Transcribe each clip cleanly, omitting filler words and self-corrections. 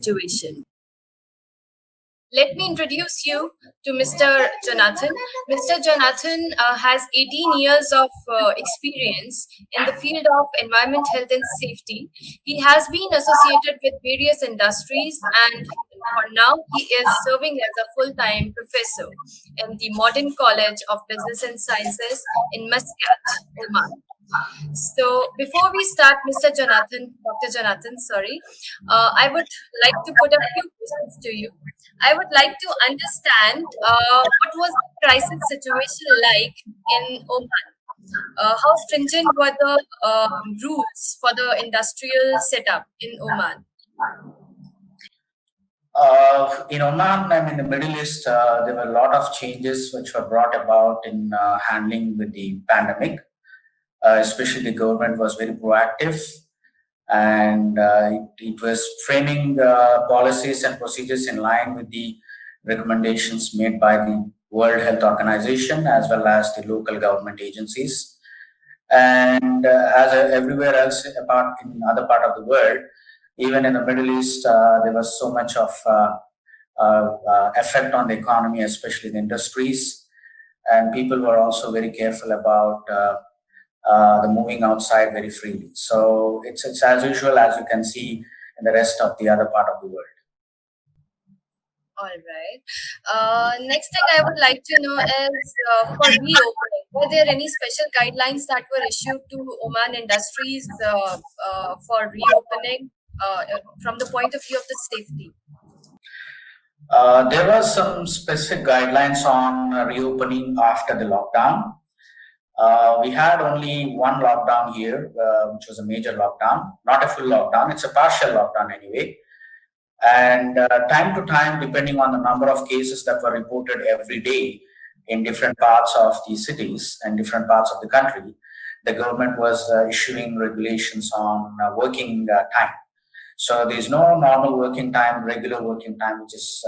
situation. Let me introduce you to Mr. Jonathan. Mr. Jonathan has 18 years of experience in the field of environment, health, and safety. He has been associated with various industries, and for now, he is serving as a full time professor in the Modern College of Business and Sciences in Muscat, Oman. So before we start, Dr. Jonathan, sorry, I would like to put a few questions to you. I would like to understand what was the crisis situation like in Oman? How stringent were the rules for the industrial setup in Oman? In Oman, I mean, the Middle East, there were a lot of changes which were brought about in handling with the pandemic. Especially the government was very proactive, and it was framing policies and procedures in line with the recommendations made by the World Health Organization as well as the local government agencies. And everywhere else, apart in other part of the world, even in the Middle East, there was so much of effect on the economy, especially the industries, and people were also very careful about the moving outside very freely. So it's as usual as you can see in the rest of the other part of the world. All right. Next thing I would like to know is for reopening, were there any special guidelines that were issued to Oman industries for reopening from the point of view of the safety? There were some specific guidelines on reopening after the lockdown. We had only one lockdown here, which was a major lockdown, not a full lockdown. It's a partial lockdown anyway. And time to time, depending on the number of cases that were reported every day in different parts of the cities and different parts of the country, the government was issuing regulations on working time. So there's no normal working time, regular working time, which is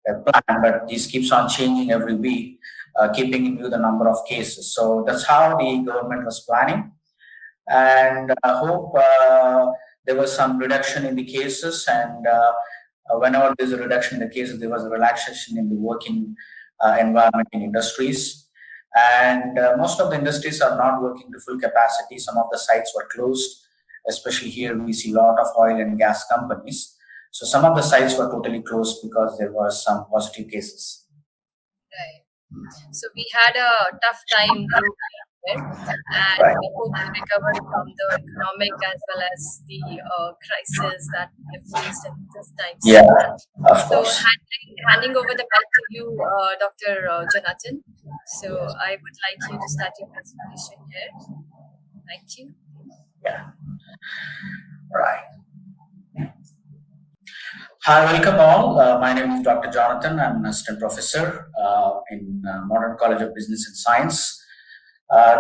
a plan, but this keeps on changing every week, keeping in view the number of cases. So that's how the government was planning. And I hope there was some reduction in the cases, and whenever there's a reduction in the cases, there was a relaxation in the working environment in industries. And most of the industries are not working to full capacity. Some of the sites were closed, especially here we see a lot of oil and gas companies. So some of the sites were totally closed because there was some positive cases. Right. So we had a tough time globally, right? And Right. we hope to recover from the economic as well as the crisis that we have faced in this time. Yeah, of So course. handing over the mic to you, Dr. Jonathan. So I would like you to start your presentation here. Thank you. Yeah. Right. Hi, welcome all. My name is Dr. Jonathan. I'm an assistant professor in Modern College of Business and Science.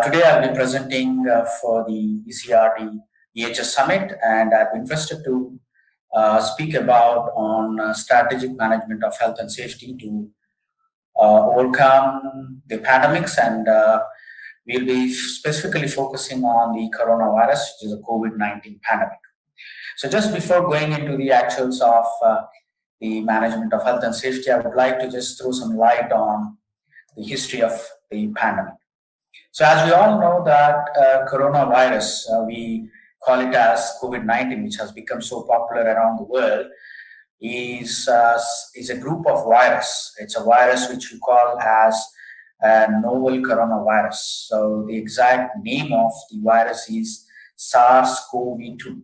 Today I'll be presenting for the ECRD EHS Summit, and I've been interested to speak about on strategic management of health and safety to overcome the pandemics, and we'll be specifically focusing on the coronavirus, which is a COVID-19 pandemic. So just before going into the actuals of the management of health and safety, I would like to just throw some light on the history of the pandemic. So as we all know that coronavirus, we call it as COVID-19, which has become so popular around the world, is a group of virus. It's a virus which we call as a novel coronavirus. So the exact name of the virus is SARS-CoV-2.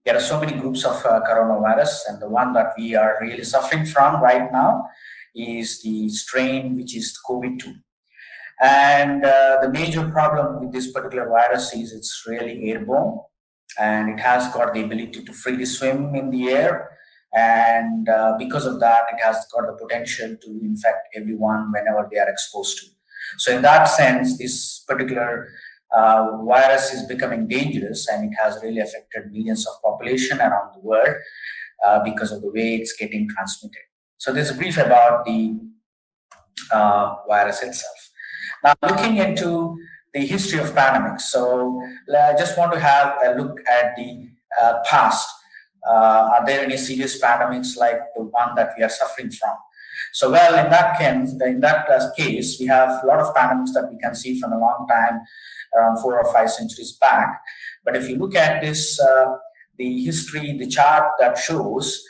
There are so many groups of coronavirus, and the one that we are really suffering from right now is the strain which is COVID-2. And the major problem with this particular virus is it's really airborne, and it has got the ability to freely swim in the air. And because of that, it has got the potential to infect everyone whenever they are exposed to. So in that sense, this particular virus is becoming dangerous, and it has really affected millions of population around the world because of the way it's getting transmitted. So there's a brief about the virus itself. Now, looking into the history of pandemics, so I just want to have a look at the past. Are there any serious pandemics like the one that we are suffering from? So, well, in that case, we have a lot of pandemics that we can see from a long time, around 4 or 5 centuries back. But if you look at this, the history, the chart that shows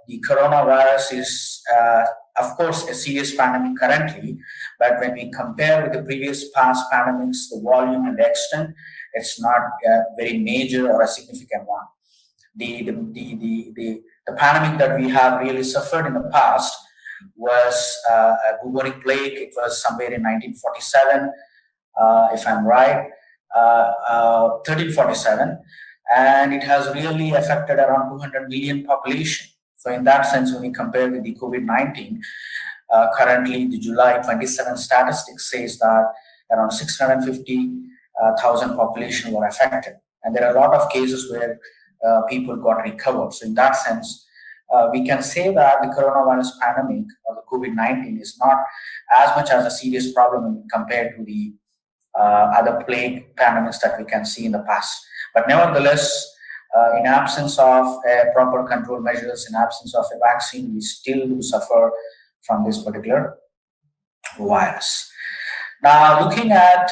the coronavirus is, of course, a serious pandemic currently. But when we compare with the previous past pandemics, the volume and the extent, it's not a very major or a significant one. The pandemic that we have really suffered in the past was a bubonic plague. It was somewhere in 1947, if I'm right, 1347, and it has really affected around 200 million population. So in that sense, when we compare with the COVID-19, currently the July 27 statistics says that around 650,000 population were affected, and there are a lot of cases where people got recovered. So in that sense, we can say that the coronavirus pandemic or the COVID-19 is not as much as a serious problem compared to the other plague pandemics that we can see in the past. But nevertheless, in absence of proper control measures, in absence of a vaccine, we still do suffer from this particular virus. Now, looking at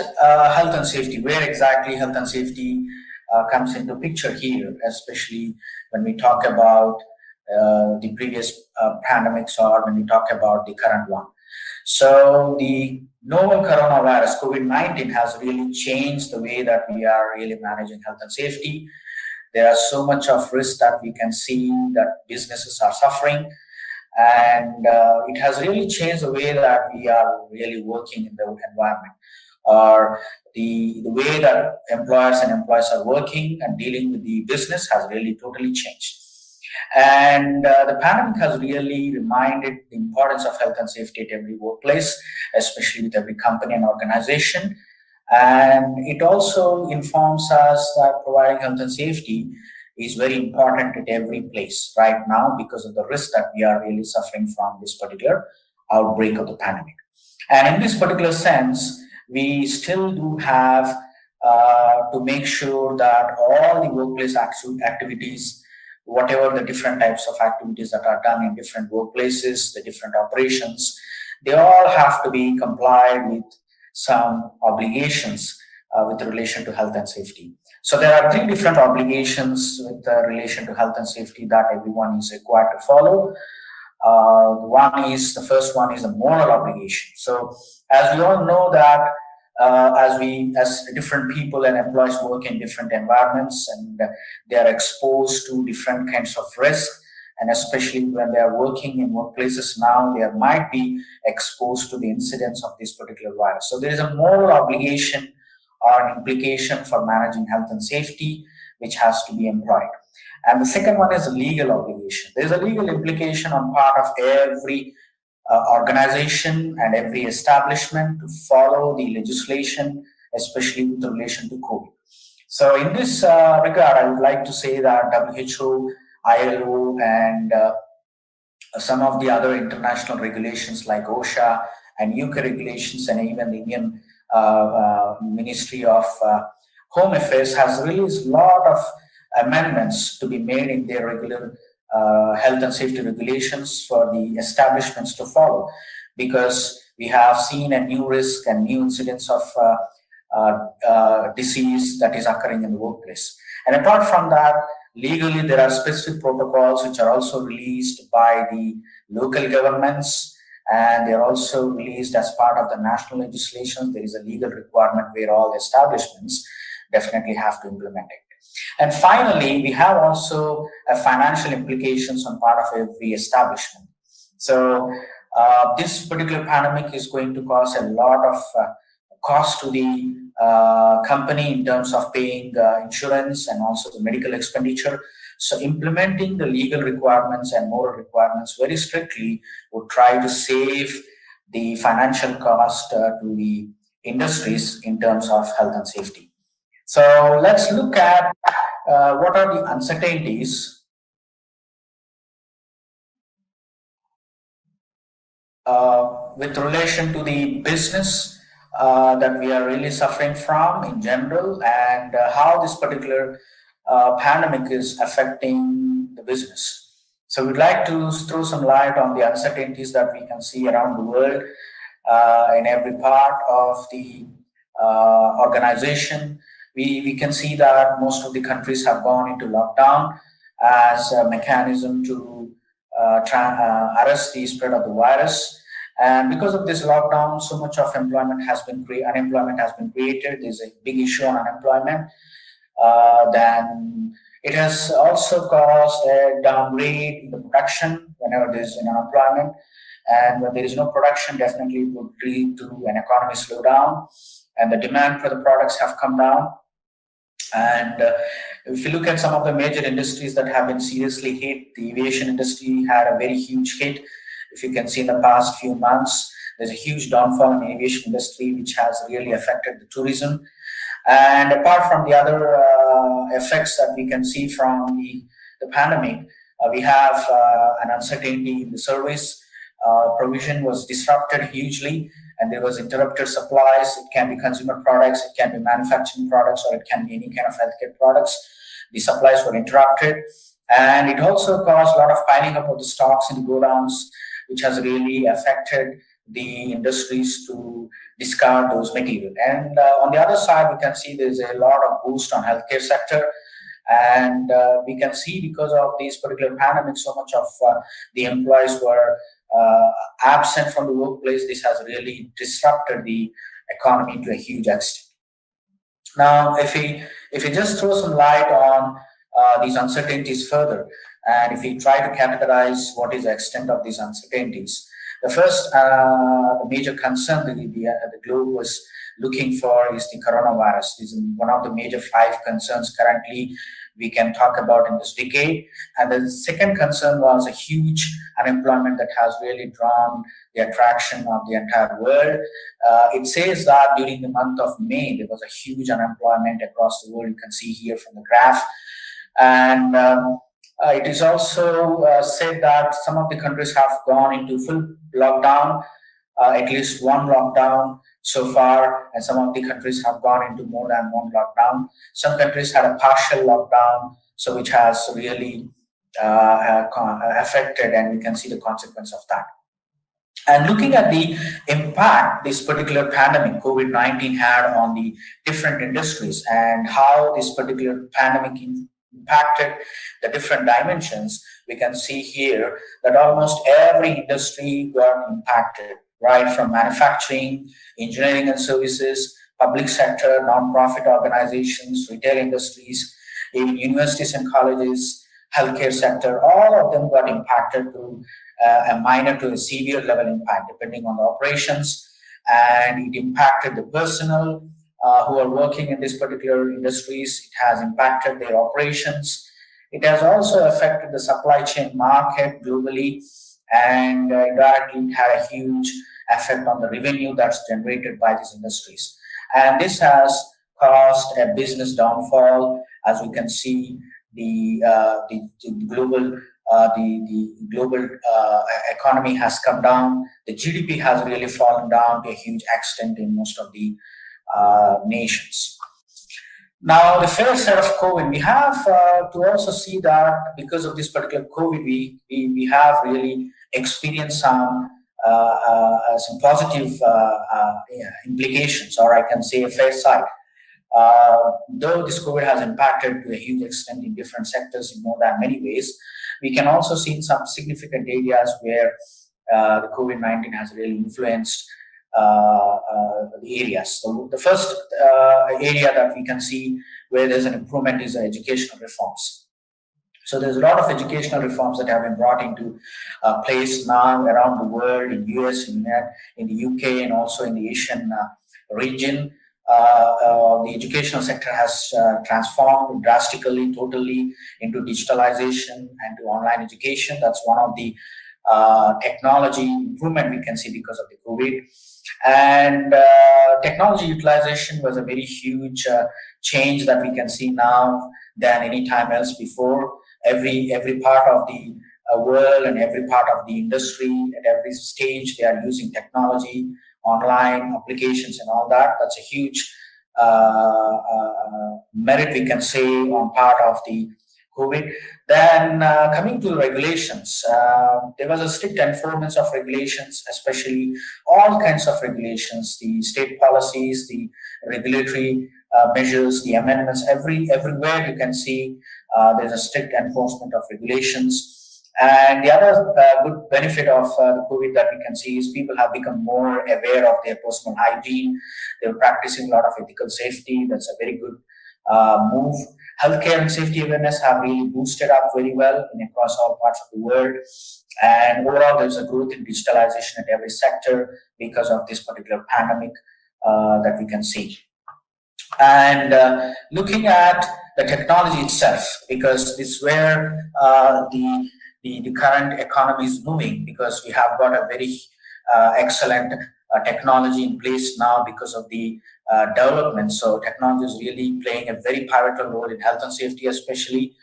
health and safety, where exactly health and safety comes into picture here, especially when we talk about the previous pandemics or when we talk about the current one. So the novel coronavirus, COVID-19, has really changed the way that we are really managing health and safety. There are so much of risk that we can see that businesses are suffering, and it has really changed the way that we are really working in the environment, or the way that employers and employees are working and dealing with the business has really totally changed. And the pandemic has really reminded the importance of health and safety at every workplace, especially with every company and organization. And it also informs us that providing health and safety is very important at every place right now because of the risk that we are really suffering from this particular outbreak of the pandemic. And in this particular sense, we still do have to make sure that all the workplace activities, whatever the different types of activities that are done in different workplaces, the different operations, they all have to be complied with some obligations with relation to health and safety. So there are 3 different obligations with relation to health and safety that everyone is required to follow. The first one is a moral obligation. So as we all know that as different people and employees work in different environments and they are exposed to different kinds of risk, and especially when they are working in workplaces now, they might be exposed to the incidence of this particular virus. So there is a moral obligation or an implication for managing health and safety, which has to be employed. And the second one is a legal obligation. There's a legal implication on part of every organization and every establishment to follow the legislation, especially with relation to COVID. So in this regard, I would like to say that WHO, ILO, and some of the other international regulations like OSHA and UK regulations and even the Indian Ministry of Home Affairs has released a lot of amendments to be made in their regular health and safety regulations for the establishments to follow, because we have seen a new risk and new incidents of disease that is occurring in the workplace. And apart from that, legally there are specific protocols which are also released by the local governments, and they are also released as part of the national legislation. There is a legal requirement where all establishments definitely have to implement it. And finally, we have also a financial implications on part of every establishment. So this particular pandemic is going to cause a lot of cost to the company in terms of paying insurance and also the medical expenditure. So implementing the legal requirements and moral requirements very strictly would try to save the financial cost to the industries in terms of health and safety. So let's look at what are the uncertainties with relation to the business that we are really suffering from in general, and how this particular pandemic is affecting the business. So we'd like to throw some light on the uncertainties that we can see around the world in every part of the organization. We can see that most of the countries have gone into lockdown as a mechanism to arrest the spread of the virus. And because of this lockdown, so much of unemployment has been created. There's a big issue on unemployment. Then it has also caused a downgrade in the production whenever there is an unemployment. And when there is no production, definitely it would lead to an economy slowdown, and the demand for the products have come down. And if you look at some of the major industries that have been seriously hit, the aviation industry had a very huge hit. If you can see in the past few months, there's a huge downfall in the aviation industry, which has really affected the tourism. And apart from the other effects that we can see from the pandemic, we have an uncertainty in the service. Provision was disrupted hugely, and there was interrupted supplies. It can be consumer products, it can be manufacturing products, or it can be any kind of healthcare products. The supplies were interrupted, and it also caused a lot of piling up of the stocks in the godowns, which has really affected the industries to discard those material. And on the other side, we can see there's a lot of boost on healthcare sector. And we can see because of this particular pandemic, so much of the employees were absent from the workplace. This has really disrupted the economy to a huge extent. Now, if we just throw some light on these uncertainties further, and if we try to categorize what is the extent of these uncertainties, the first major concern the globe was looking for is the coronavirus. This is one of the major 5 concerns currently we can talk about in this decade. And the second concern was a huge unemployment that has really drawn the attraction of the entire world. It says that during the month of May, there was a huge unemployment across the world. You can see here from the graph. And it is also said that some of the countries have gone into full lockdown, at least one lockdown so far, and some of the countries have gone into more than one lockdown. Some countries had a partial lockdown, so which has really affected, and we can see the consequence of that. And looking at the impact this particular pandemic, COVID-19, had on the different industries and how this particular pandemic impacted the different dimensions, we can see here that almost every industry got impacted, right from manufacturing, engineering and services, public sector, non-profit organizations, retail industries, even universities and colleges, healthcare sector, all of them got impacted to a minor to a severe level impact, depending on the operations. And it impacted the personnel who are working in these particular industries. It has impacted their operations. It has also affected the supply chain market globally, and indirectly it had a huge effect on the revenue that's generated by these industries. And this has caused a business downfall. As we can see, the global economy has come down. The GDP has really fallen down to a huge extent in most of the nations. Now, the fair side of COVID, we have to also see that because of this particular COVID, we have really experienced some positive implications, or I can say a fair side. Though this COVID has impacted to a huge extent in different sectors in more than many ways, we can also see some significant areas where the COVID-19 has really influenced the areas. So the first area that we can see where there's an improvement is educational reforms. So there's a lot of educational reforms that have been brought into place now around the world, in US, in the UK, and also in the Asian region. The educational sector has transformed drastically, totally into digitalization and to online education. That's one of the technology improvement we can see because of the COVID. And technology utilization was a very huge change that we can see now than any time else before. Every part of the world and every part of the industry at every stage, they are using technology, online applications and all that. That's a huge merit we can say on part of the COVID. Then coming to regulations, there was a strict enforcement of regulations, especially all kinds of regulations, the state policies, the regulatory measures, the amendments. Everywhere you can see there's a strict enforcement of regulations. And the other good benefit of the COVID that we can see is people have become more aware of their personal hygiene. They're practicing a lot of ethical safety. That's a very good move. Healthcare and safety awareness have really boosted up very well in across all parts of the world. And overall, there's a growth in digitalization at every sector because of this particular pandemic that we can see. And looking at the technology itself, because this is where the current economy is moving, because we have got a very excellent technology in place now because of the development. So technology is really playing a very pivotal role in health and safety, especially.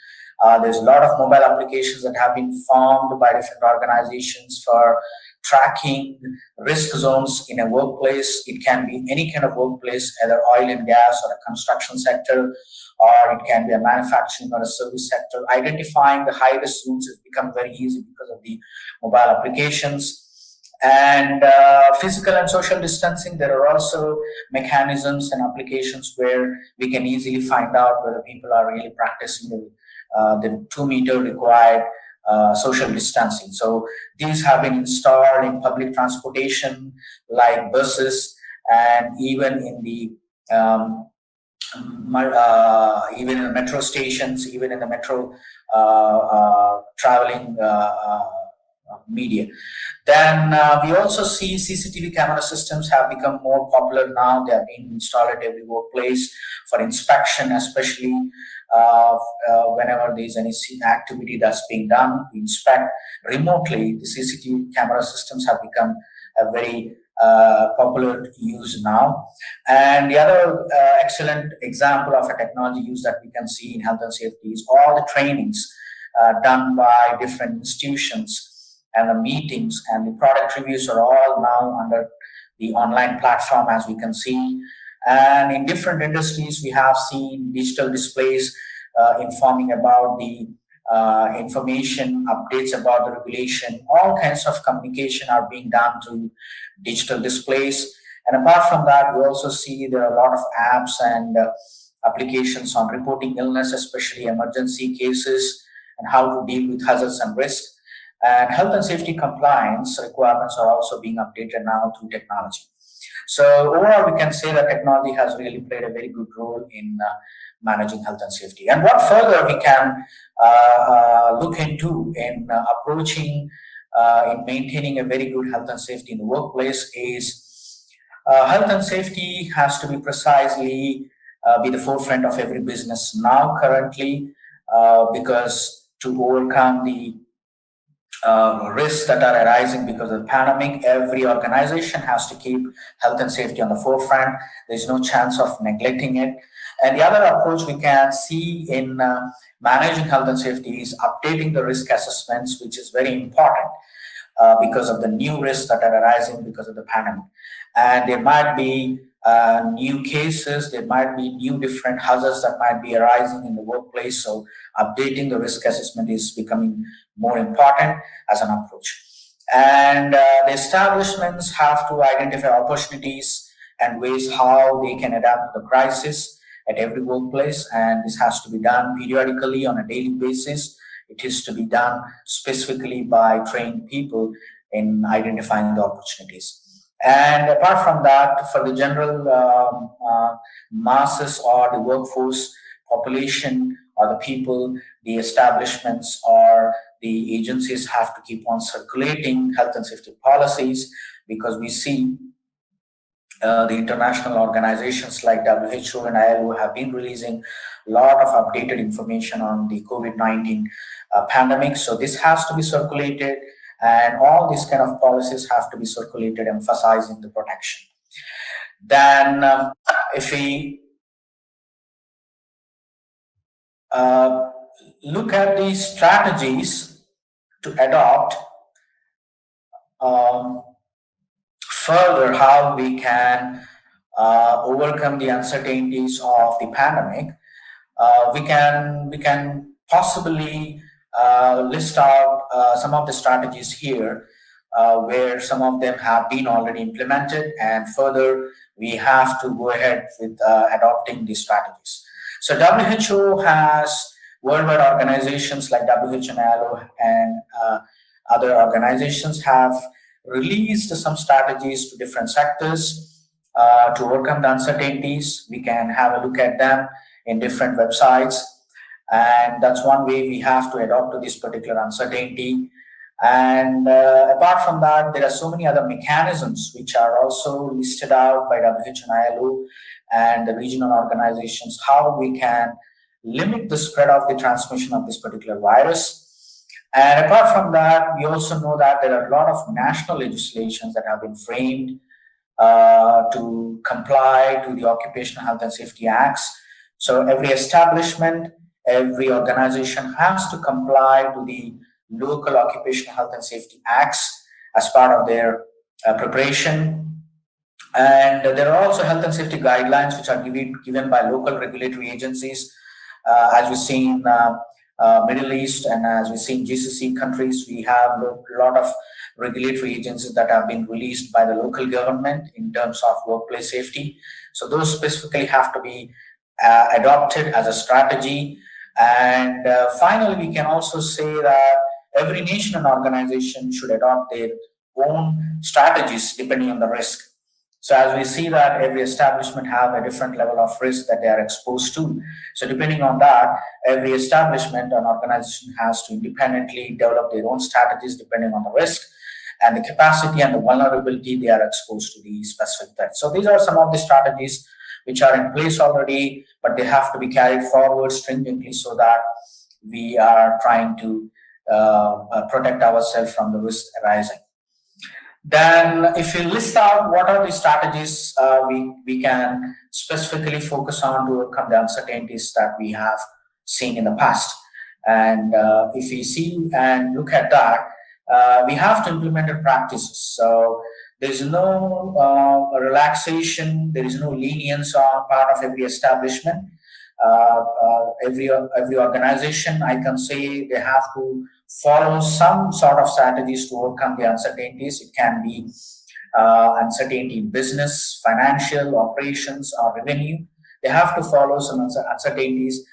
There's a lot of mobile applications that have been formed by different organizations for tracking risk zones in a workplace. It can be any kind of workplace, either oil and gas or a construction sector, or it can be a manufacturing or a service sector. Identifying the high risk zones has become very easy because of the mobile applications. And physical and social distancing, there are also mechanisms and applications where we can easily find out whether people are really practicing the 2 meter required social distancing. So these have been installed in public transportation like buses, and even in the even in the metro stations, even in the metro traveling media. Then we also see CCTV camera systems have become more popular now. They are being installed at every workplace for inspection, especially whenever there is any activity that's being done to inspect remotely. The CCTV camera systems have become a very popular use now. And the other excellent example of a technology use that we can see in health and safety is all the trainings done by different institutions, and the meetings and the product reviews are all now under the online platform, as we can see. And in different industries, we have seen digital displays informing about the information, updates about the regulation. All kinds of communication are being done through digital displays. And apart from that, we also see there are a lot of apps and applications on reporting illness, especially emergency cases, and how to deal with hazards and risks. And health and safety compliance requirements are also being updated now through technology. So overall, we can say that technology has really played a very good role in managing health and safety. And what further we can look into in approaching, in maintaining a very good health and safety in the workplace is health and safety has to be precisely be the forefront of every business now currently, because to overcome the risks that are arising because of the pandemic, every organization has to keep health and safety on the forefront. There's no chance of neglecting it. And the other approach we can see in managing health and safety is updating the risk assessments, which is very important because of the new risks that are arising because of the pandemic. And there might be new cases, there might be new different hazards that might be arising in the workplace. So updating the risk assessment is becoming more important as an approach. And the establishments have to identify opportunities and ways how they can adapt to the crisis at every workplace. And this has to be done periodically on a daily basis. It is to be done specifically by trained people in identifying the opportunities. And apart from that, for the general masses or the workforce population or the people, the establishments or the agencies have to keep on circulating health and safety policies, because we see the international organizations like WHO and ILO have been releasing a lot of updated information on the COVID-19 pandemic. So this has to be circulated, and all these kind of policies have to be circulated, emphasizing the protection. Then if we look at these strategies to adopt, further how we can overcome the uncertainties of the pandemic, we can possibly list out some of the strategies here, where some of them have been already implemented, and further we have to go ahead with adopting these strategies. So WHO has worldwide organizations like WHO and ILO and other organizations have released some strategies to different sectors to overcome the uncertainties. We can have a look at them in different websites, and that's one way we have to adopt to this particular uncertainty. And apart from that, there are so many other mechanisms which are also listed out by WHO and ILO and the regional organizations, how we can limit the spread of the transmission of this particular virus. And apart from that, we also know that there are a lot of national legislations that have been framed to comply to the Occupational Health and Safety Acts. So every establishment, every organization has to comply to the local Occupational Health and Safety Acts as part of their preparation. And there are also health and safety guidelines which are given by local regulatory agencies. As we see in Middle East and as we see in GCC countries, we have a lot of regulatory agencies that have been released by the local government in terms of workplace safety. So those specifically have to be adopted as a strategy. And finally, we can also say that every nation and organization should adopt their own strategies depending on the risk. So as we see that every establishment have a different level of risk that they are exposed to. So depending on that, every establishment and organization has to independently develop their own strategies depending on the risk and the capacity and the vulnerability they are exposed to the specific threat. So these are some of the strategies which are in place already, but they have to be carried forward stringently so that we are trying to protect ourselves from the risk arising. Then, if you list out what are the strategies we can specifically focus on to overcome the uncertainties that we have seen in the past, and if we see and look at that, we have to implement the practices. So there is no relaxation, there is no lenience on part of every establishment. Every organization, I can say, they have to follow some sort of strategies to overcome the uncertainties. It can be uncertainty in business, financial, operations, or revenue. They have to follow some uncertainties.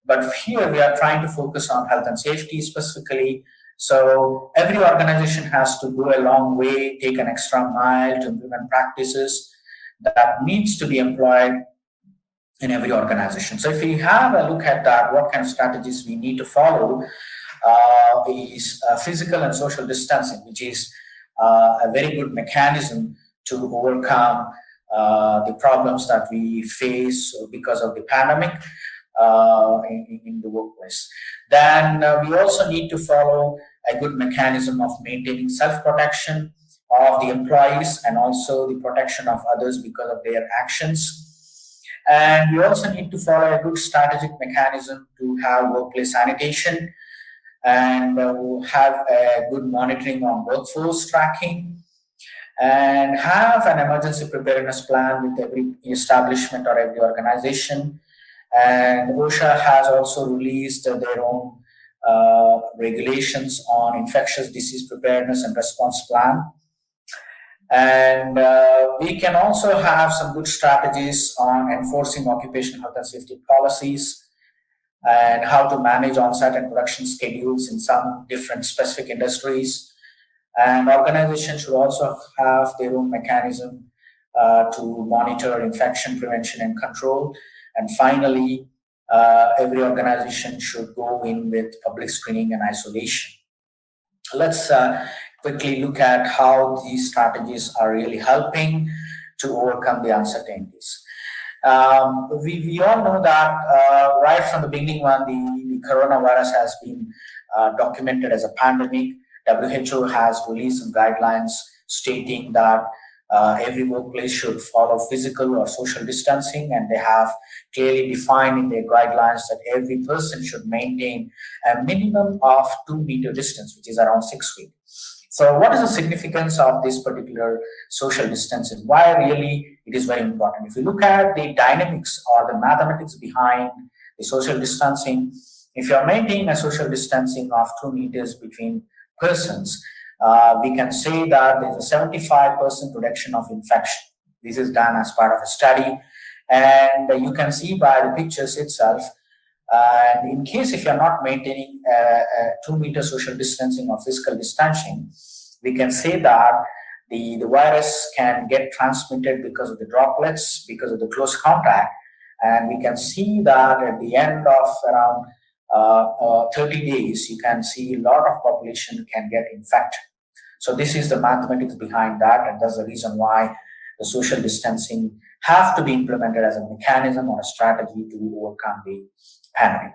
But here we are trying to focus on health and safety specifically. So every organization has to go a long way, take an extra mile to implement practices that needs to be employed in every organization. So if we have a look at that, what kind of strategies we need to follow is physical and social distancing, which is a very good mechanism to overcome the problems that we face because of the pandemic in the workplace. Then we also need to follow a good mechanism of maintaining self-protection of the employees and also the protection of others because of their actions. And we also need to follow a good strategic mechanism to have workplace sanitation and have a good monitoring on workforce tracking and have an emergency preparedness plan with every establishment or every organization. And OSHA has also released their own regulations on infectious disease preparedness and response plan. And we can also have some good strategies on enforcing occupational health and safety policies and how to manage on-site and production schedules in some different specific industries. And organizations should also have their own mechanism to monitor infection prevention and control. And finally, every organization should go in with public screening and isolation. Let's quickly look at how these strategies are really helping to overcome the uncertainties. We all know that right from the beginning when the coronavirus has been documented as a pandemic, WHO has released some guidelines stating that every workplace should follow physical or social distancing, and they have clearly defined in their guidelines that every person should maintain a minimum of 2 meter distance, which is around 6 feet, So what is the significance of this particular social distancing? Why really it is very important? If you look at the dynamics or the mathematics behind the social distancing, if you are maintaining a social distancing of 2 meters between persons, we can say that there's a 75% reduction of infection. This is done as part of a study, and you can see by the pictures itself. And in case if you're not maintaining a 2 meter social distancing or physical distancing, we can say that the virus can get transmitted because of the droplets, because of the close contact. And we can see that at the end of around 30 days, you can see a lot of population can get infected. So this is the mathematics behind that, and that's the reason why the social distancing have to be implemented as a mechanism or a strategy to overcome the pandemic.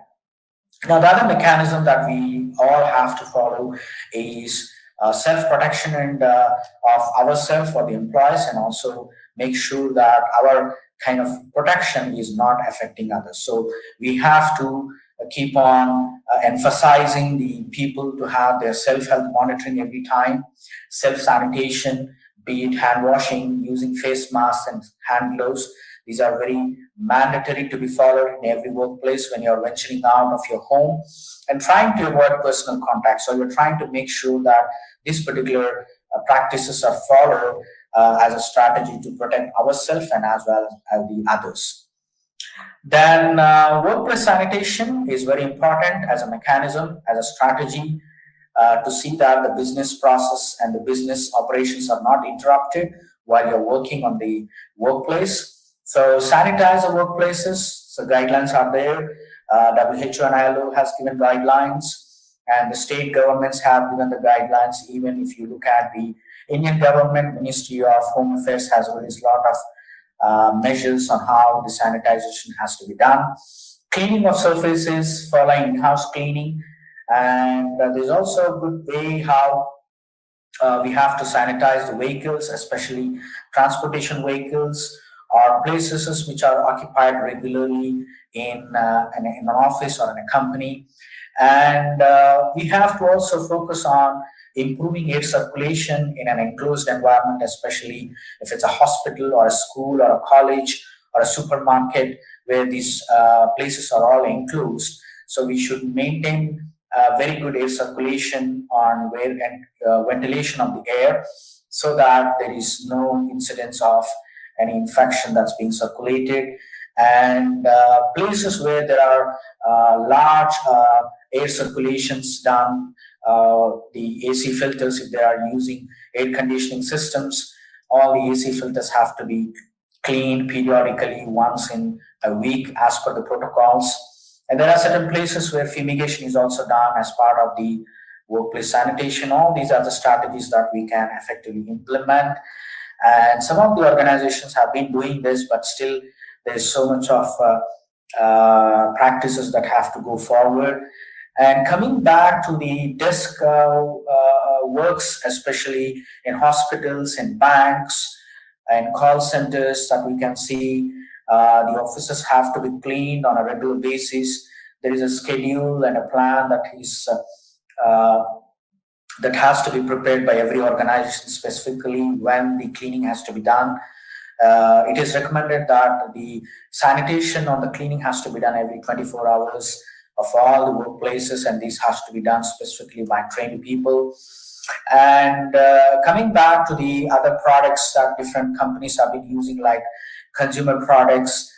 Now, the other mechanism that we all have to follow is self-protection and of ourselves or the employees, and also make sure that our kind of protection is not affecting others. So we have to keep on emphasizing the people to have their self-health monitoring every time, self-sanitation, be it hand washing, using face masks and hand gloves. These are very mandatory to be followed in every workplace when you're venturing out of your home, and trying to avoid personal contact. So you're trying to make sure that these particular practices are followed as a strategy to protect ourselves and as well as the others. Then workplace sanitation is very important as a mechanism, as a strategy to see that the business process and the business operations are not interrupted while you're working on the workplace. So sanitize the workplaces. So guidelines are there. WHO and ILO has given guidelines, and the state governments have given the guidelines. Even if you look at the Indian government, Ministry of Home Affairs has released a lot of measures on how the sanitization has to be done. Cleaning of surfaces, following in-house cleaning, and there's also a good way how we have to sanitize the vehicles, especially transportation vehicles or places which are occupied regularly in an office or in a company. And we have to also focus on improving air circulation in an enclosed environment, especially if it's a hospital or a school or a college or a supermarket where these places are all enclosed. So we should maintain very good air circulation on where and ventilation of the air, so that there is no incidence of any infection that's being circulated. And places where there are large air circulations done, the AC filters, if they are using air conditioning systems, all the AC filters have to be cleaned periodically once in a week as per the protocols. And there are certain places where fumigation is also done as part of the workplace sanitation. All these are the strategies that we can effectively implement. And some of the organizations have been doing this, but still there's so much of practices that have to go forward. And coming back to the desk works, especially in hospitals, in banks, and call centers, that we can see the offices have to be cleaned on a regular basis. There is a schedule and a plan uh, that has to be prepared by every organization, specifically when the cleaning has to be done. It is recommended that the sanitation on the cleaning has to be done every 24 hours of all the workplaces, and this has to be done specifically by trained people. And coming back to the other products that different companies have been using, like consumer products,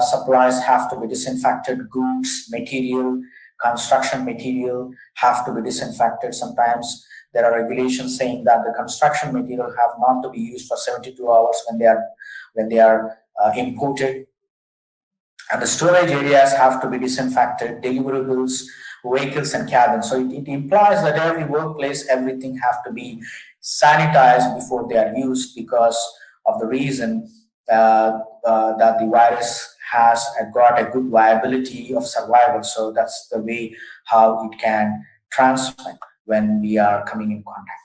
supplies have to be disinfected, goods, material, construction material have to be disinfected. Sometimes there are regulations saying that the construction material have not to be used for 72 hours when they are imported, and the storage areas have to be disinfected, deliverables, vehicles and cabins. So it implies that every workplace, everything have to be sanitized before they are used, because of the reason that the virus has got a good viability of survival. So that's the way how it can transmit when we are coming in contact.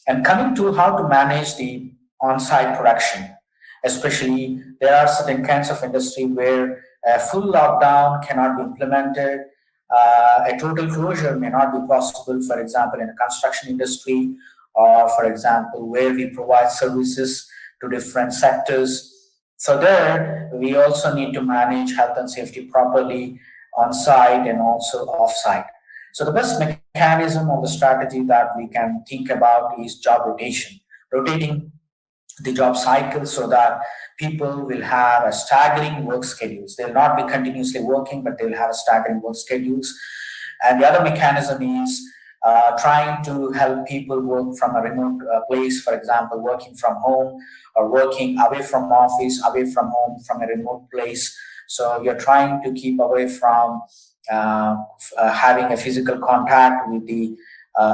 And coming to how to manage the on-site production, especially there are certain kinds of industry where a full lockdown cannot be implemented. A total closure may not be possible, for example, in the construction industry or, for example, where we provide services to different sectors. So there, we also need to manage health and safety properly on site and also off site. So the best mechanism or the strategy that we can think about is job rotation, rotating the job cycle so that people will have a staggering work schedules. They'll not be continuously working, but they'll have a staggering work schedules. And the other mechanism is trying to help people work from a remote place, for example, working from home or working away from office, away from home, from a remote place. So you're trying to keep away from having a physical contact with the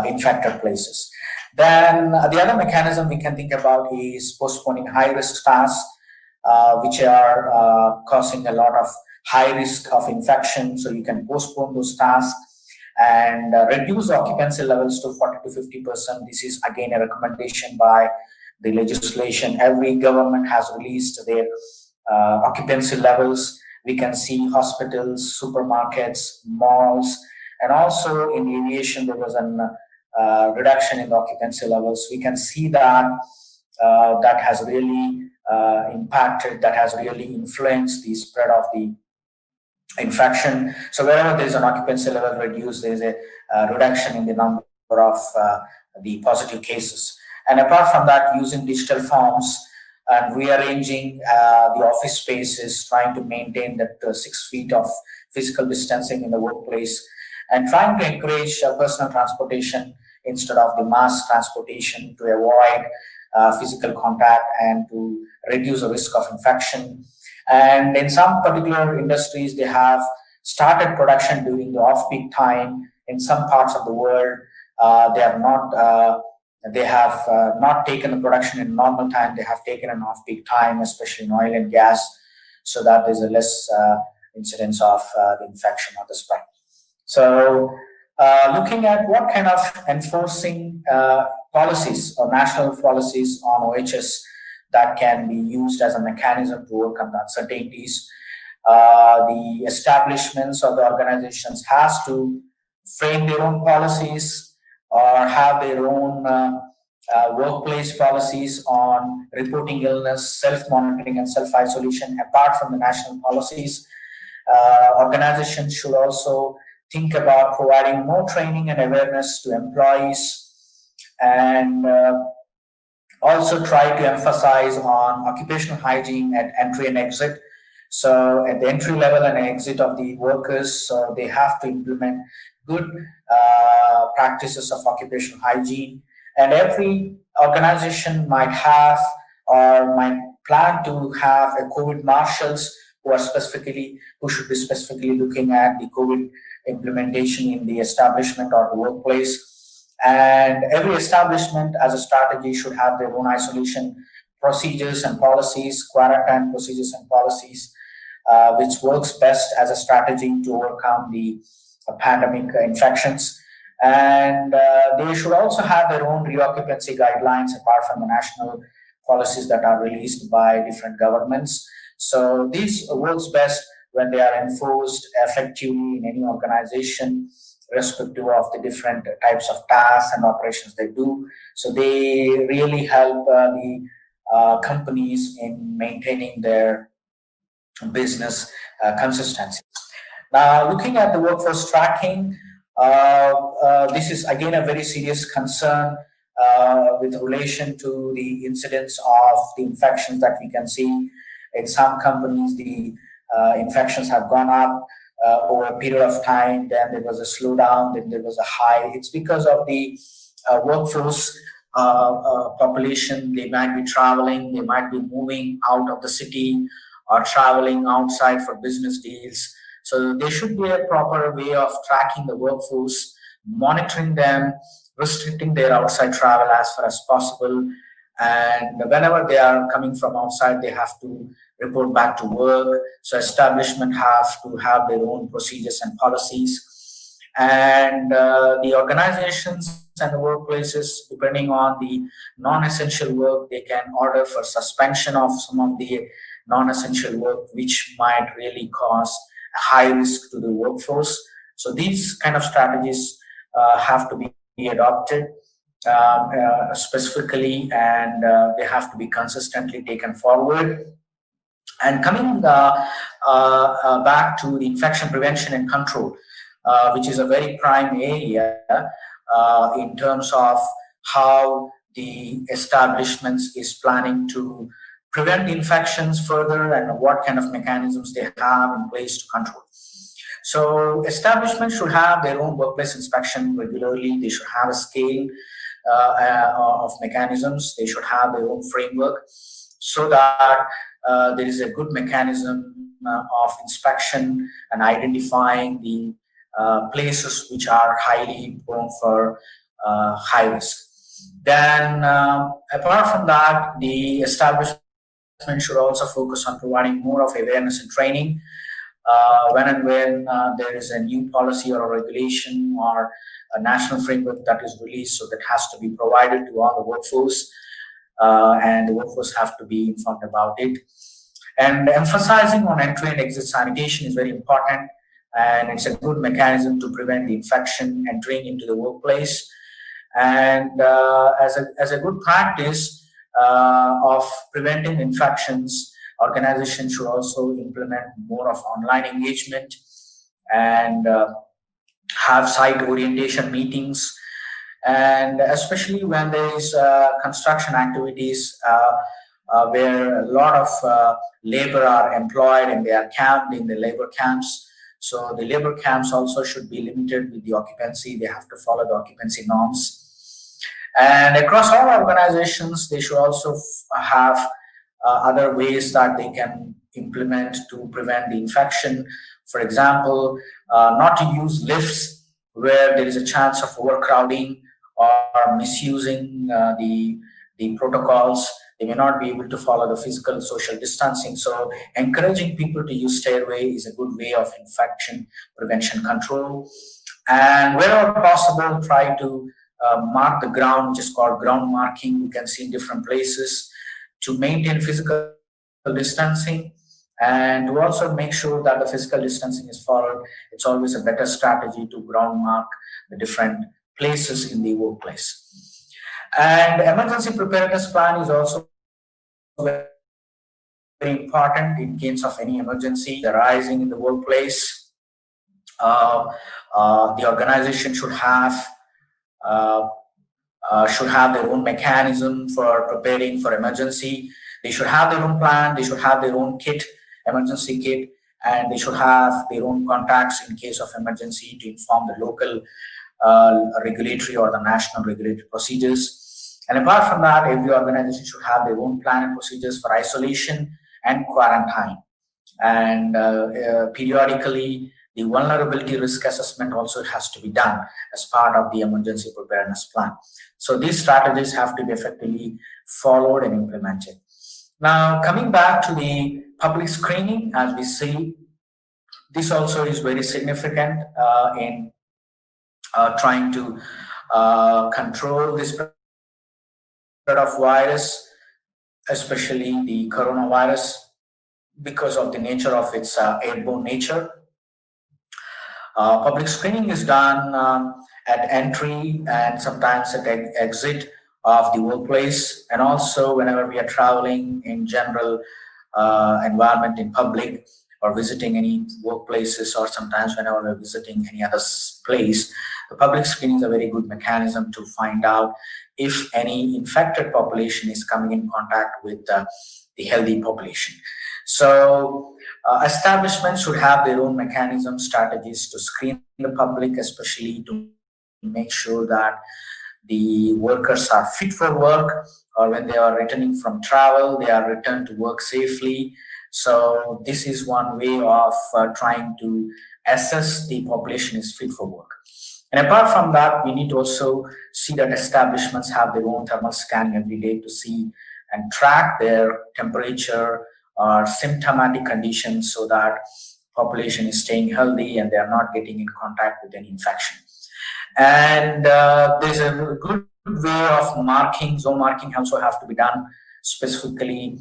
infected places. Then the other mechanism we can think about is postponing high risk tasks, which are causing a lot of high risk of infection. So you can postpone those tasks and reduce occupancy levels to 40 to 50%. This is again a recommendation by the legislation. Every government has released their occupancy levels. We can see hospitals, supermarkets, malls, and also in aviation there was an reduction in the occupancy levels. We can see that that has really impacted, that has really influenced the spread of the infection. So wherever there is an occupancy level reduced, there is a reduction in the number of the positive cases. And apart from that, using digital forms and rearranging the office spaces, trying to maintain that 6 feet of physical distancing in the workplace, and trying to encourage personal transportation instead of the mass transportation to avoid physical contact and to reduce the risk of infection. And in some particular industries, they have started production during the off-peak time. In some parts of the world, they have not. They have not taken the production in normal time. They have taken an off-peak time, especially in oil and gas, so that there's a less incidence of the infection or the spread. So, looking at what kind of enforcing policies or national policies on OHS that can be used as a mechanism to overcome the uncertainties. The establishments or the organizations has to frame their own policies or have their own workplace policies on reporting illness, self-monitoring, and self-isolation apart from the national policies. Organizations should also think about providing more training and awareness to employees and also try to emphasize on occupational hygiene at entry and exit. So at the entry level and exit of the workers, so they have to implement good practices of occupational hygiene. And every organization might have or might plan to have a COVID marshals who should be specifically looking at the COVID implementation in the establishment or the workplace. And every establishment as a strategy should have their own isolation procedures and policies, quarantine procedures and policies, which works best as a strategy to overcome the pandemic infections. And they should also have their own reoccupancy guidelines apart from the national policies that are released by different governments. So this works best when they are enforced effectively in any organization, irrespective of the different types of tasks and operations they do. So they really help the companies in maintaining their business consistency. Now, looking at the workforce tracking, this is again a very serious concern with relation to the incidence of the infections that we can see. In some companies, the infections have gone up over a period of time, then there was a slowdown, then there was a high. It's because of the workforce population. They might be traveling, they might be moving out of the city or traveling outside for business deals. So there should be a proper way of tracking the workforce, monitoring them, restricting their outside travel as far as possible. And whenever they are coming from outside, they have to report back to work. So establishment have to have their own procedures and policies. And the organizations and the workplaces, depending on the non-essential work, they can order for suspension of some of the non-essential work, which might really cause a high risk to the workforce. So these kind of strategies have to be adopted. specifically, and they have to be consistently taken forward. And coming back to the infection prevention and control, which is a very prime area in terms of how the establishments is planning to prevent infections further and what kind of mechanisms they have in place to control. So establishments should have their own workplace inspection regularly. They should have a scale of mechanisms. They should have their own framework so that there is a good mechanism of inspection and identifying the places which are highly prone for high risk. Then, apart from that, the establishment should also focus on providing more of awareness and training when there is a new policy or a regulation or a national framework that is released, so that has to be provided to all the workforce, and the workforce have to be informed about it. And emphasizing on entry and exit sanitation is very important, and it's a good mechanism to prevent the infection entering into the workplace. And as a good practice of preventing infections, organizations should also implement more of online engagement and have site orientation meetings, and especially when there is construction activities where a lot of labor are employed and they are camped in the labor camps. So the labor camps also should be limited with the occupancy. They have to follow the occupancy norms. And across all organizations, they should also have other ways that they can implement to prevent the infection. For example, not to use lifts where there is a chance of overcrowding or misusing the protocols. They may not be able to follow the physical social distancing. So encouraging people to use stairway is a good way of infection prevention control. And wherever possible, try to mark the ground, which is called ground marking. You can see in different places to maintain physical distancing and to also make sure that the physical distancing is followed. It's always a better strategy to ground mark the different places in the workplace. And emergency preparedness plan is also very important in case of any emergency arising in the workplace. The organization should have their own mechanism for preparing for emergency. They should have their own plan. They should have their own kit, emergency kit, and they should have their own contacts in case of emergency to inform the local regulatory or the national regulatory procedures. And apart from that, every organization should have their own plan and procedures for isolation and quarantine. And periodically, the vulnerability risk assessment also has to be done as part of the emergency preparedness plan. So these strategies have to be effectively followed and implemented. Now, coming back to the public screening, as we see, this also is very significant in trying to control the spread of virus, especially the coronavirus, because of the nature of its airborne nature. Public screening is done at entry and sometimes at exit of the workplace, and also whenever we are traveling in general environment in public or visiting any workplaces, or sometimes whenever we're visiting any other place. The public screening is a very good mechanism to find out if any infected population is coming in contact with the healthy population. So establishments should have their own mechanisms, strategies to screen the public, especially to make sure that the workers are fit for work, or when they are returning from travel, they are returned to work safely. So this is one way of trying to assess the population is fit for work. And apart from that, we need to also see that establishments have their own thermal scanning every day to see and track their temperature or symptomatic conditions, so that population is staying healthy and they are not getting in contact with any infection. And there's a good way of marking. Zone marking also have to be done, specifically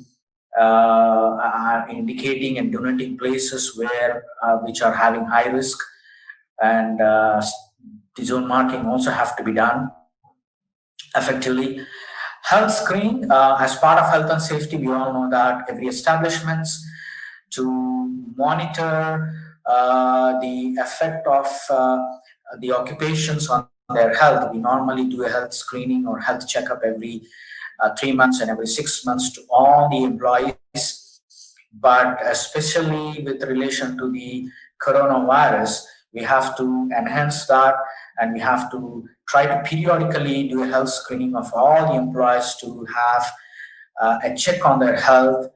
indicating and denoting places where which are having high risk, and the zone marking also have to be done. effectively. Health screening, as part of health and safety, we all know that every establishments to monitor the effect of the occupations on their health. We normally do a health screening or health checkup every 3 months and every 6 months to all the employees. But especially with relation to the coronavirus, we have to enhance that, and we have to try to periodically do a health screening of all the employees to have a check on their health,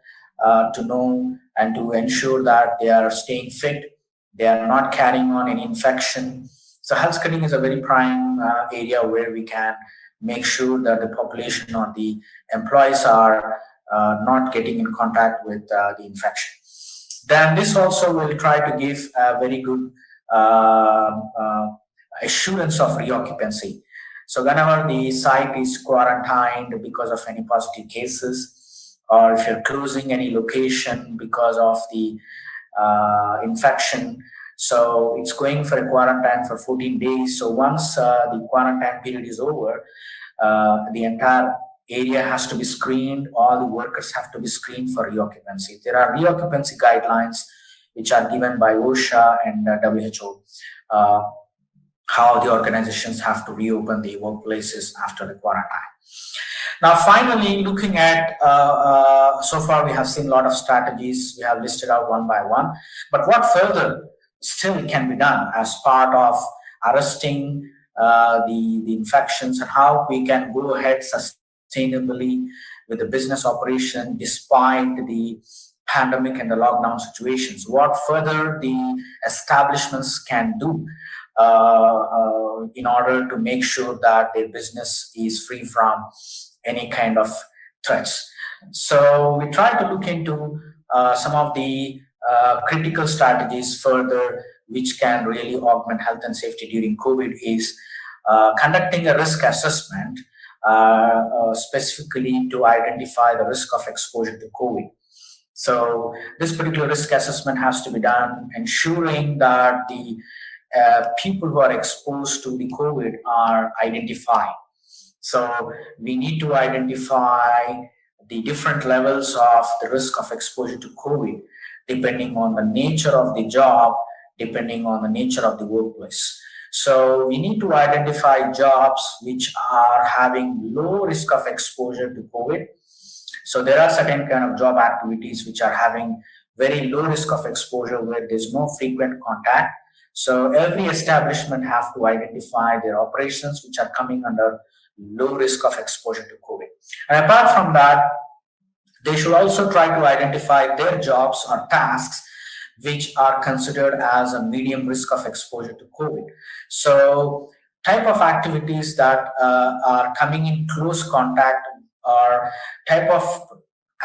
to know and to ensure that they are staying fit, they are not carrying on any infection. So health screening is a very prime area where we can make sure that the population or the employees are not getting in contact with the infection. Then this also will try to give a very good assurance of reoccupancy. So whenever the site is quarantined because of any positive cases, or if you're closing any location because of the infection, so it's going for a quarantine for 14 days. So once the quarantine period is over, the entire area has to be screened. All the workers have to be screened for reoccupancy. There are reoccupancy guidelines which are given by OSHA and WHO. How the organizations have to reopen the workplaces after the quarantine. Now, finally, looking at so far, we have seen a lot of strategies. We have listed out one by one. But what further still can be done as part of arresting the infections, and how we can go ahead sustainably with the business operation despite the pandemic and the lockdown situations? What further the establishments can do in order to make sure that their business is free from any kind of threats. So we try to look into some of the critical strategies further, which can really augment health and safety during COVID, is conducting a risk assessment specifically to identify the risk of exposure to COVID. So this particular risk assessment has to be done, ensuring that the people who are exposed to the COVID are identified. So we need to identify the different levels of the risk of exposure to COVID, depending on the nature of the job, depending on the nature of the workplace. So we need to identify jobs which are having low risk of exposure to COVID. So there are certain kind of job activities which are having very low risk of exposure where there's no frequent contact. So every establishment have to identify their operations which are coming under low risk of exposure to COVID. And apart from that, they should also try to identify their jobs or tasks which are considered as a medium risk of exposure to COVID. So type of activities that are coming in close contact, or type of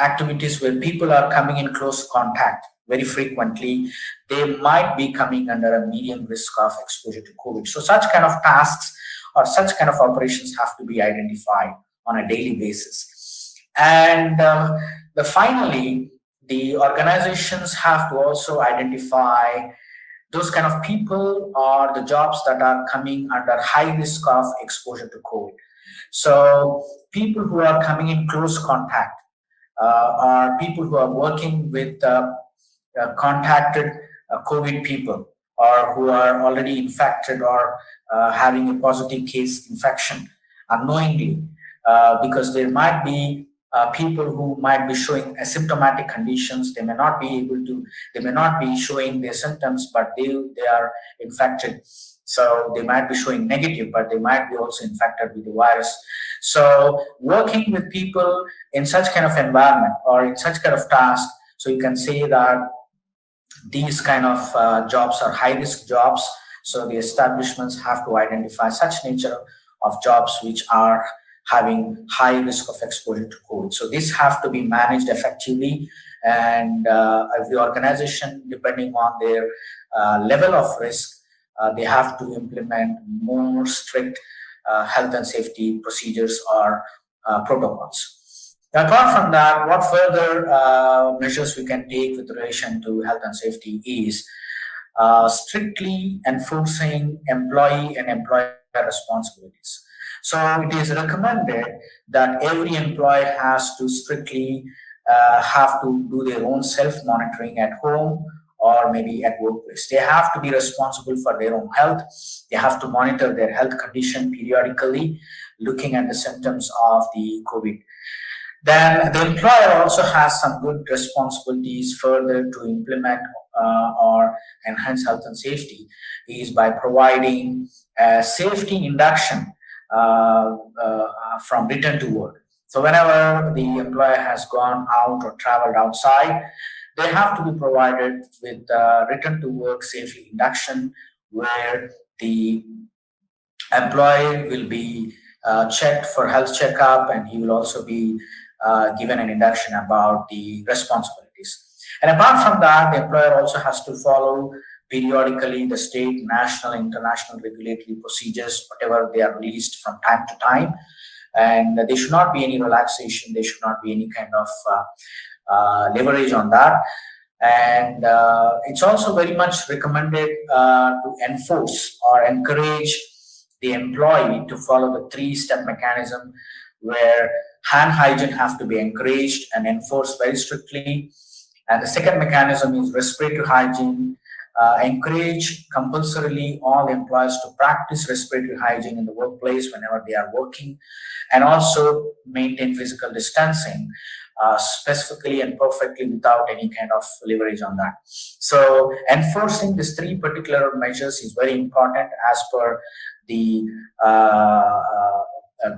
activities where people are coming in close contact very frequently, they might be coming under a medium risk of exposure to COVID. So such kind of tasks or such kind of operations have to be identified on a daily basis. And finally, the organizations have to also identify those kind of people or the jobs that are coming under high risk of exposure to COVID. So people who are coming in close contact are people who are working with contacted COVID people, or who are already infected or having a positive case infection unknowingly, because there might be people who might be showing asymptomatic conditions. They may not be showing their symptoms, but they are infected. So they might be showing negative, but they might be also infected with the virus. So working with people in such kind of environment or in such kind of task, so you can say that these kind of jobs are high risk jobs. So the establishments have to identify such nature of jobs which are having high risk of exposure to COVID. So these have to be managed effectively, and every organization, depending on their level of risk, they have to implement more strict health and safety procedures or protocols. Apart from that, what further measures we can take with relation to health and safety is strictly enforcing employee and employer responsibilities. So it is recommended that every employee has to strictly have to do their own self-monitoring at home or maybe at workplace. They have to be responsible for their own health. They have to monitor their health condition periodically, looking at the symptoms of the COVID. Then the employer also has some good responsibilities further to implement or enhance health and safety is by providing safety induction from return to work. So whenever the employer has gone out or traveled outside, they have to be provided with return to work safety induction where the employee will be checked for health checkup, and he will also be given an induction about the responsibilities. And apart from that, the employer also has to follow periodically the state, national, international regulatory procedures, whatever they are released from time to time. And there should not be any relaxation, there should not be any kind of leverage on that. And it's also very much recommended to enforce or encourage the employee to follow the three-step mechanism where hand hygiene have to be encouraged and enforced very strictly. And the second mechanism is respiratory hygiene. Encourage compulsorily all employees to practice respiratory hygiene in the workplace whenever they are working, and also maintain physical distancing specifically and perfectly without any kind of leverage on that. So enforcing these three particular measures is very important as per the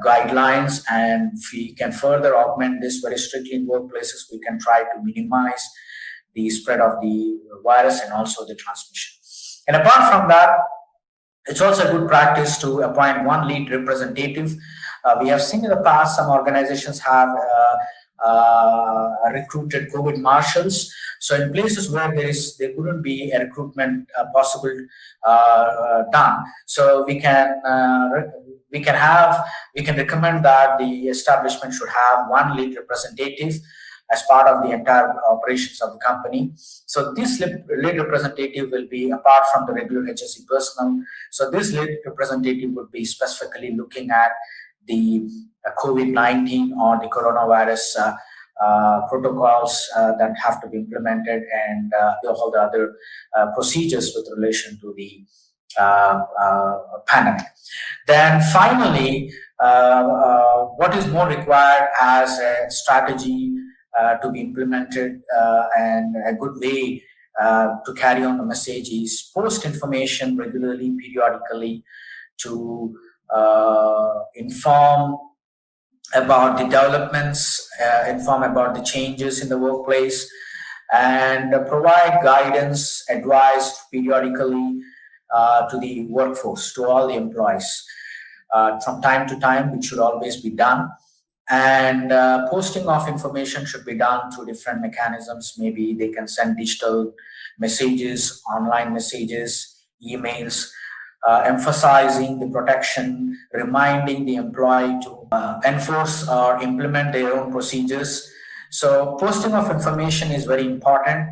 guidelines, and if we can further augment this very strictly in workplaces, we can try to minimize the spread of the virus and also the transmission. And apart from that, it's also a good practice to appoint one lead representative. We have seen in the past some organizations have recruited COVID marshals. So in places where there couldn't be a recruitment possible done, so we can recommend that the establishment should have one lead representative as part of the entire operations of the company. So this lead representative will be apart from the regular HSE personnel. So this lead representative would be specifically looking at the COVID-19 or the coronavirus protocols that have to be implemented, and all the other procedures with relation to the pandemic. Then finally, what is more required as a strategy to be implemented and a good way to carry on the message is post information regularly, periodically, to inform about the developments, inform about the changes in the workplace, and provide guidance, advice periodically to the workforce, to all the employees. From time to time, which should always be done. And posting of information should be done through different mechanisms. Maybe they can send digital messages, online messages, emails, emphasizing the protection, reminding the employee to enforce or implement their own procedures. So posting of information is very important.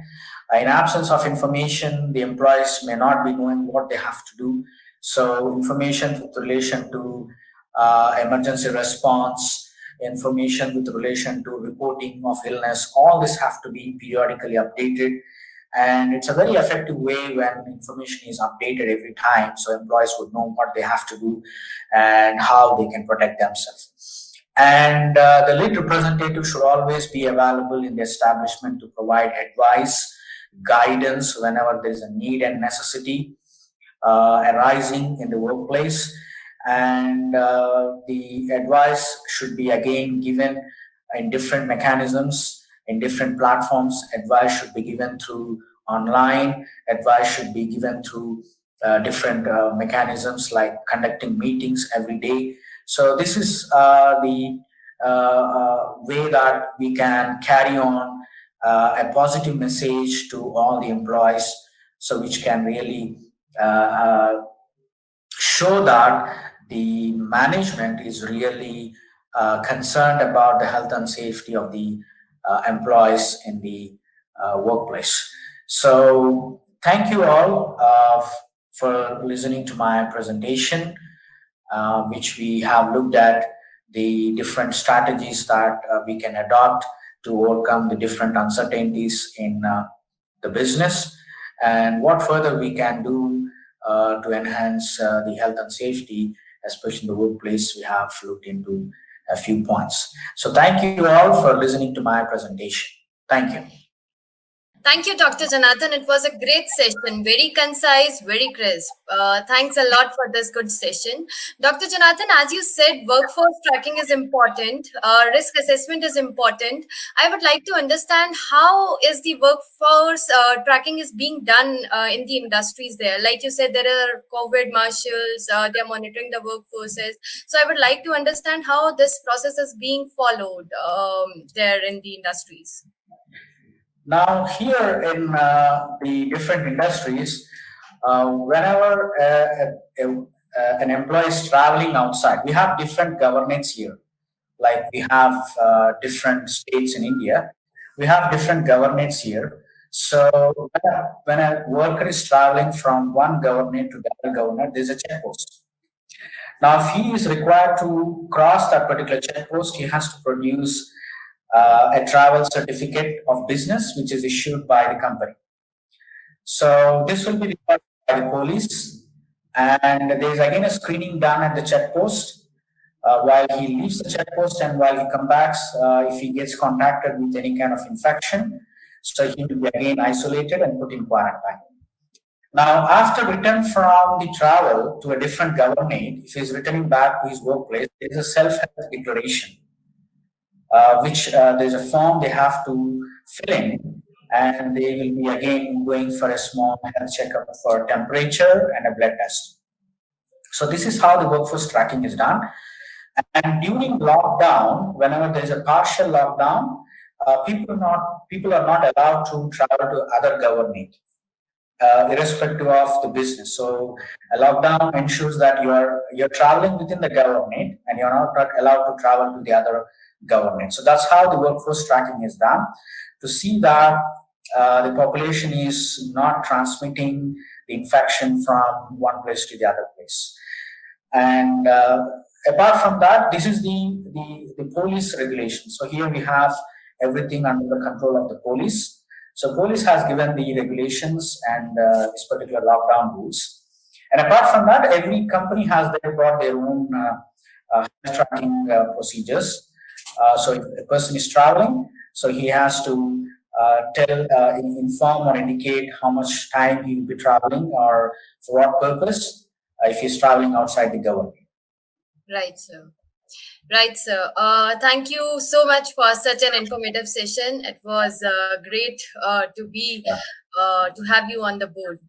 In absence of information, the employees may not be knowing what they have to do. So information with relation to emergency response, information with relation to reporting of illness, all this have to be periodically updated. And it's a very effective way when information is updated every time, so employees would know what they have to do and how they can protect themselves. And the lead representative should always be available in the establishment to provide advice, guidance whenever there is a need and necessity arising in the workplace. And the advice should be again given in different mechanisms, in different platforms. Advice should be given through online, advice should be given through different mechanisms like conducting meetings every day. So this is the way that we can carry on a positive message to all the employees, so which can really show that the management is really concerned about the health and safety of the employees in the workplace. So thank you all for listening to my presentation. which we have looked at the different strategies that we can adopt to overcome the different uncertainties in the business, and what further we can do to enhance the health and safety, especially in the workplace. We have looked into a few points. So, thank you all for listening to my presentation. Thank you. Thank you, Dr. Jonathan. It was a great session, very concise, very crisp. Thanks a lot for this good session. Dr. Jonathan, as you said, workforce tracking is important, risk assessment is important. I would like to understand how is the workforce tracking is being done in the industries there. Like you said, there are COVID marshals, they're monitoring the workforces. So I would like to understand how this process is being followed there in the industries. Now, here in the different industries, whenever an employee is traveling outside, we have different governance here. Like we have different states in India, we have different governance here. So when a worker is traveling from one government to the other government, there's a checkpost. Now, if he is required to cross that particular checkpost, he has to produce a travel certificate of business, which is issued by the company. So this will be required by the police, and there is again a screening done at the checkpost. While he leaves the checkpost and while he comes back, if he gets contacted with any kind of infection, so he will be again isolated and put in quarantine. Now, after return from the travel to a different government, if he's returning back to his workplace, there is a self-help declaration, which there's a form they have to fill in, and they will be again going for a small health checkup for temperature and a blood test. So this is how the workforce tracking is done. And during lockdown, whenever there is a partial lockdown, people are not allowed to travel to other government, irrespective of the business. So a lockdown ensures that you're traveling within the government and you're not allowed to travel to the other government. So that's how the workforce tracking is done, to see that the population is not transmitting the infection from one place to the other place. And apart from that, this is the police regulation. So here we have everything under the control of the police. So police has given the regulations and this particular lockdown rules. And apart from that, every company has brought their own health tracking procedures. So if a person is traveling, so he has to inform or indicate how much time he will be traveling or for what purpose if he's traveling outside the government. Right, sir. Right, sir. Thank you so much for such an informative session. It was great to have you on the board.